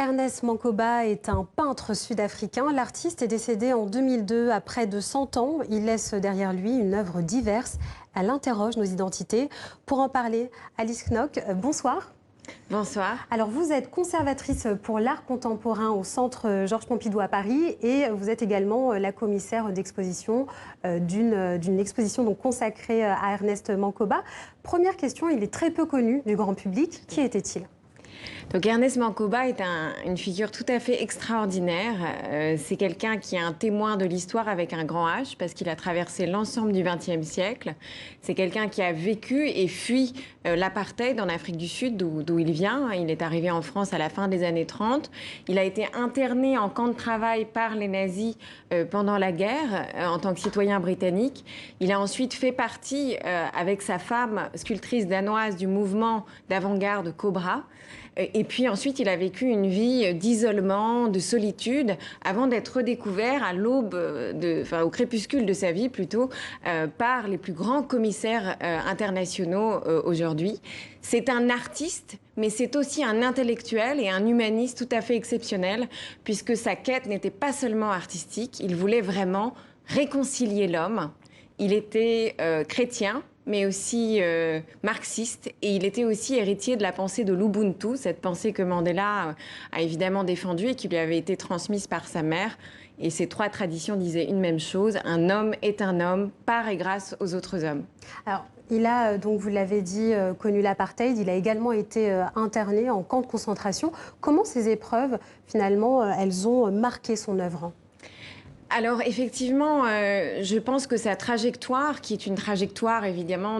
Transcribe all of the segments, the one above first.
Ernest Mancoba est un peintre sud-africain. L'artiste est décédé en 2002 à près de 100 ans. Il laisse derrière lui une œuvre diverse. Elle interroge nos identités. Pour en parler, Alice Knock, bonsoir. Bonsoir. Alors vous êtes conservatrice pour l'art contemporain au Centre Georges Pompidou à Paris et vous êtes également la commissaire d'exposition d'une exposition donc consacrée à Ernest Mancoba. Première question, il est très peu connu du grand public. Qui était-il ? Donc Ernest Mancoba est une figure tout à fait extraordinaire. C'est quelqu'un qui est un témoin de l'histoire avec un grand H parce qu'il a traversé l'ensemble du XXe siècle. C'est quelqu'un qui a vécu et fui l'apartheid en Afrique du Sud, d'où il vient. Il est arrivé en France à la fin des années 30. Il a été interné en camp de travail par les nazis pendant la guerre en tant que citoyen britannique. Il a ensuite fait partie, avec sa femme, sculptrice danoise, du mouvement d'avant-garde Cobra. Et puis ensuite, il a vécu une vie d'isolement, de solitude, avant d'être redécouvert à l'aube, au crépuscule de sa vie plutôt, par les plus grands commissaires internationaux aujourd'hui. C'est un artiste, mais c'est aussi un intellectuel et un humaniste tout à fait exceptionnel, puisque sa quête n'était pas seulement artistique, il voulait vraiment réconcilier l'homme. Il était chrétien, mais aussi marxiste, et il était aussi héritier de la pensée de l'Ubuntu, cette pensée que Mandela a évidemment défendue et qui lui avait été transmise par sa mère. Et ces trois traditions disaient une même chose: un homme est un homme par et grâce aux autres hommes. Alors, il a, donc vous l'avez dit, connu l'apartheid. Il a également été interné en camp de concentration. Comment ces épreuves, finalement, elles ont marqué son œuvre ? Alors effectivement, je pense que sa trajectoire, qui est une trajectoire évidemment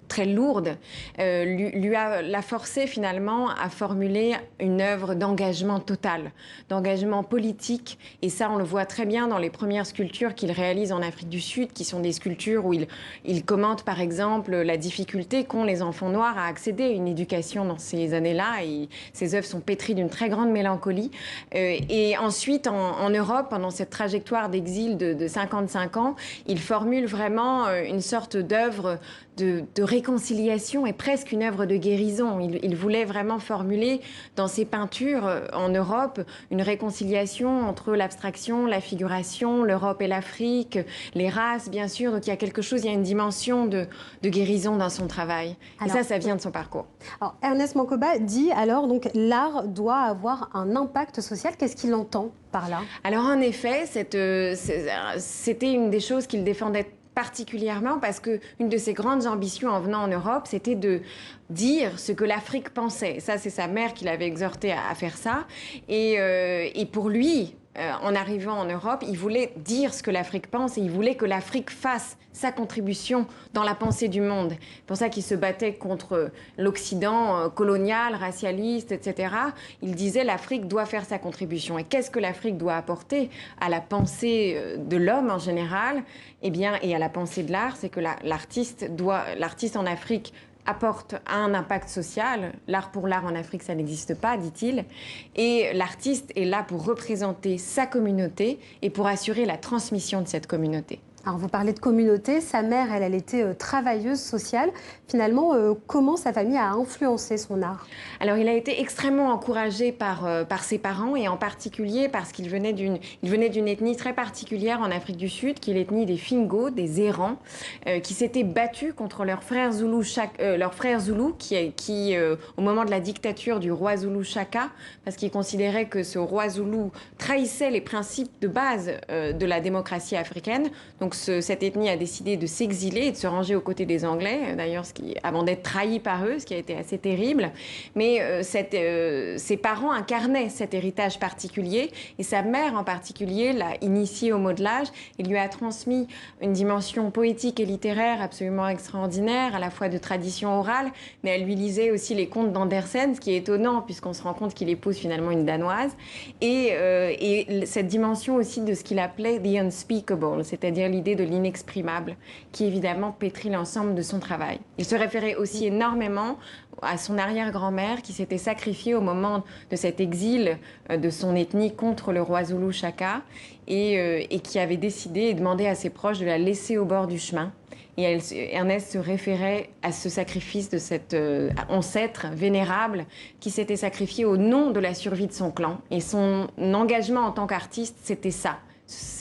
très lourde, l'a forcé finalement à formuler une œuvre d'engagement total, d'engagement politique. Et ça, on le voit très bien dans les premières sculptures qu'il réalise en Afrique du Sud, qui sont des sculptures où il commente par exemple la difficulté qu'ont les enfants noirs à accéder à une éducation dans ces années-là. Et ses œuvres sont pétries d'une très grande mélancolie. Et ensuite, en Europe, pendant cette trajectoire d'exil de 55 ans, il formule vraiment une sorte d'œuvre de réconciliation et presque une œuvre de guérison. Il voulait vraiment formuler dans ses peintures en Europe une réconciliation entre l'abstraction, la figuration, l'Europe et l'Afrique, les races bien sûr. Donc il y a quelque chose, il y a une dimension de guérison dans son travail. Alors, et ça vient de son parcours. Alors Ernest Mancoba dit alors donc l'art doit avoir un impact social. Qu'est-ce qu'il entend par là ? Alors en effet, c'était une des choses qu'il défendait particulièrement parce qu'une de ses grandes ambitions en venant en Europe, c'était de dire ce que l'Afrique pensait. Ça, c'est sa mère qui l'avait exhorté à faire ça. Et pour lui, en arrivant en Europe, il voulait dire ce que l'Afrique pense et il voulait que l'Afrique fasse sa contribution dans la pensée du monde. C'est pour ça qu'il se battait contre l'Occident colonial, racialiste, etc. Il disait l'Afrique doit faire sa contribution. Et qu'est-ce que l'Afrique doit apporter à l'pensée de l'homme en général, et à la pensée de l'art? C'est que l'artiste en Afrique apporte un impact social. L'art pour l'art en Afrique, ça n'existe pas, dit-il. Et l'artiste est là pour représenter sa communauté et pour assurer la transmission de cette communauté. Alors vous parlez de communauté, sa mère, elle était travailleuse sociale. Finalement, comment sa famille a influencé son art ? Alors il a été extrêmement encouragé par ses parents et en particulier parce qu'il venait d'une ethnie très particulière en Afrique du Sud, qui est l'ethnie des Fingo, des errants, qui s'étaient battus contre leurs frères Zoulous, qui au moment de la dictature du roi Zoulou Chaka, parce qu'ils considéraient que ce roi Zoulou trahissait les principes de base de la démocratie africaine. Donc cette ethnie a décidé de s'exiler et de se ranger aux côtés des Anglais, d'ailleurs avant d'être trahis par eux, ce qui a été assez terrible. Mais ses parents incarnaient cet héritage particulier et sa mère en particulier l'a initié au modelage et lui a transmis une dimension poétique et littéraire absolument extraordinaire, à la fois de tradition orale, mais elle lui lisait aussi les contes d'Andersen, ce qui est étonnant puisqu'on se rend compte qu'il épouse finalement une Danoise. Et cette dimension aussi de ce qu'il appelait « the unspeakable », c'est-à-dire l'idée l'idée de l'inexprimable, qui évidemment pétrit l'ensemble de son travail. Il se référait aussi énormément à son arrière-grand-mère qui s'était sacrifiée au moment de cet exil de son ethnie contre le roi Zulu Shaka et qui avait décidé et demandé à ses proches de la laisser au bord du chemin. Et Ernest se référait à ce sacrifice de cet ancêtre vénérable qui s'était sacrifié au nom de la survie de son clan. Et son engagement en tant qu'artiste, c'était ça.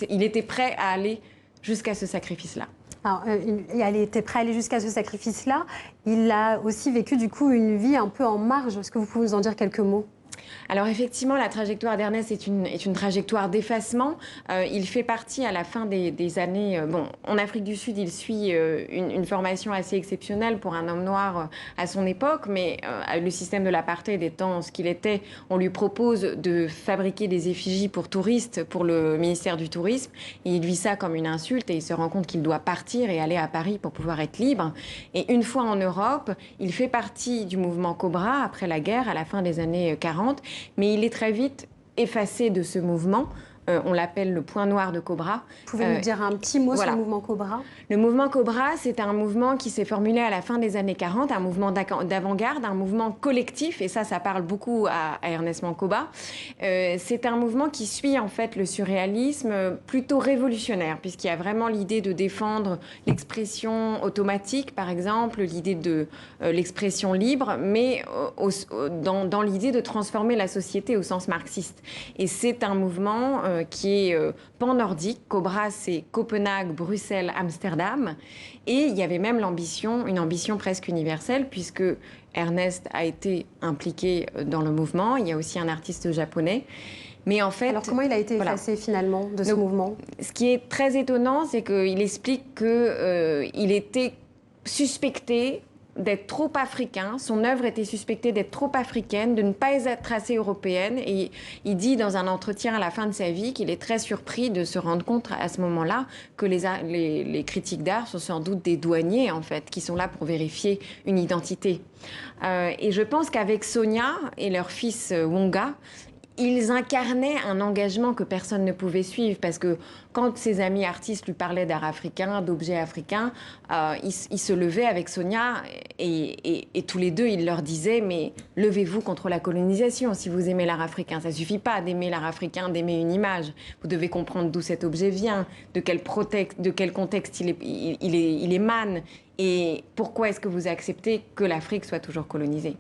Il était prêt à aller jusqu'à ce sacrifice-là. Alors, il était prêt à aller jusqu'à ce sacrifice-là. Il a aussi vécu du coup une vie un peu en marge. Est-ce que vous pouvez nous en dire quelques mots ? Alors effectivement, la trajectoire d'Ernest est une trajectoire d'effacement. Il fait partie à la fin des années... bon, en Afrique du Sud, il suit une formation assez exceptionnelle pour un homme noir à son époque, mais le système de l'apartheid étant ce qu'il était, on lui propose de fabriquer des effigies pour touristes, pour le ministère du Tourisme. Et il vit ça comme une insulte et il se rend compte qu'il doit partir et aller à Paris pour pouvoir être libre. Et une fois en Europe, il fait partie du mouvement Cobra après la guerre, à la fin des années 40. Mais il est très vite effacé de ce mouvement. On l'appelle le point noir de Cobra. Vous pouvez nous dire un petit mot sur le mouvement Cobra ? Le mouvement Cobra, c'est un mouvement qui s'est formulé à la fin des années 40, un mouvement d'avant-garde, un mouvement collectif, et ça parle beaucoup à Ernest Mancoba. C'est un mouvement qui suit en fait le surréalisme plutôt révolutionnaire, puisqu'il y a vraiment l'idée de défendre l'expression automatique, par exemple, l'idée de l'expression libre, mais dans l'idée de transformer la société au sens marxiste. Et c'est un mouvement qui est pan-nordique. Cobra, c'est Copenhague, Bruxelles, Amsterdam. Et il y avait même une ambition presque universelle, puisque Ernest a été impliqué dans le mouvement. Il y a aussi un artiste japonais. Mais en fait... Alors comment il a été effacé finalement de ce mouvement ? Ce qui est très étonnant, c'est qu'il explique qu'il était suspecté d'être trop africain, son œuvre était suspectée d'être trop africaine, de ne pas être assez européenne. Et il dit dans un entretien à la fin de sa vie qu'il est très surpris de se rendre compte à ce moment-là que les critiques d'art sont sans doute des douaniers, en fait, qui sont là pour vérifier une identité. Et je pense qu'avec Sonia et leur fils Wonga, ils incarnaient un engagement que personne ne pouvait suivre, parce que quand ses amis artistes lui parlaient d'art africain, d'objets africains, il se levait avec Sonia et tous les deux, il leur disait « mais levez-vous contre la colonisation si vous aimez l'art africain. Ça ne suffit pas d'aimer l'art africain, d'aimer une image. Vous devez comprendre d'où cet objet vient, de quel contexte il émane et pourquoi est-ce que vous acceptez que l'Afrique soit toujours colonisée ».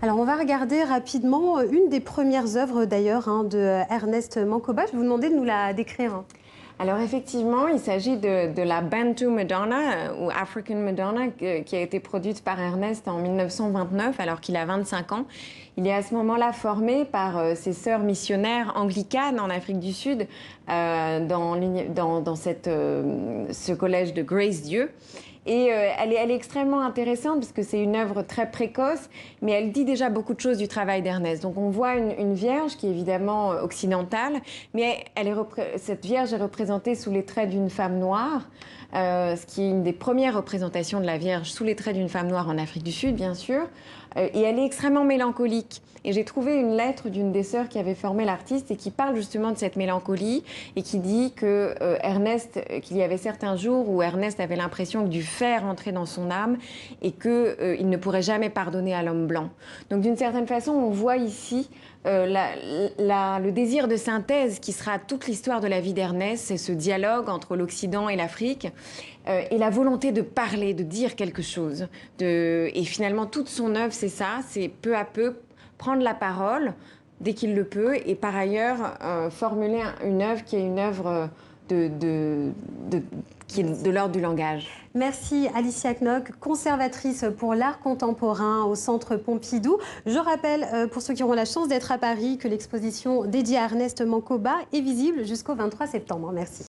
Alors, on va regarder rapidement une des premières œuvres, d'ailleurs, de Ernest Mancoba. Je vais vous demander de nous la décrire. Alors, effectivement, il s'agit de la Bantu Madonna, ou African Madonna, qui a été produite par Ernest en 1929, alors qu'il a 25 ans. Il est à ce moment-là formé par ses sœurs missionnaires anglicanes en Afrique du Sud, dans ce collège de Grace-Dieu. Et elle est extrêmement intéressante parce que c'est une œuvre très précoce, mais elle dit déjà beaucoup de choses du travail d'Ernest. Donc on voit une vierge qui est évidemment occidentale, mais cette vierge est représentée sous les traits d'une femme noire, ce qui est une des premières représentations de la Vierge sous les traits d'une femme noire en Afrique du Sud, bien sûr. Et elle est extrêmement mélancolique. Et j'ai trouvé une lettre d'une des sœurs qui avait formé l'artiste et qui parle justement de cette mélancolie et qui dit que qu'il y avait certains jours où Ernest avait l'impression que du fer entrait dans son âme et qu'il ne pourrait jamais pardonner à l'homme blanc. Donc d'une certaine façon, on voit ici le désir de synthèse qui sera toute l'histoire de la vie d'Ernest, c'est ce dialogue entre l'Occident et l'Afrique, et la volonté de parler, de dire quelque chose. Et finalement, toute son œuvre, c'est ça, c'est peu à peu prendre la parole dès qu'il le peut, et par ailleurs formuler une œuvre qui est une œuvre qui est de l'ordre du langage. Merci Alicia Knock, conservatrice pour l'art contemporain au Centre Pompidou. Je rappelle, pour ceux qui auront la chance d'être à Paris, que l'exposition dédiée à Ernest Mancoba est visible jusqu'au 23 septembre. Merci.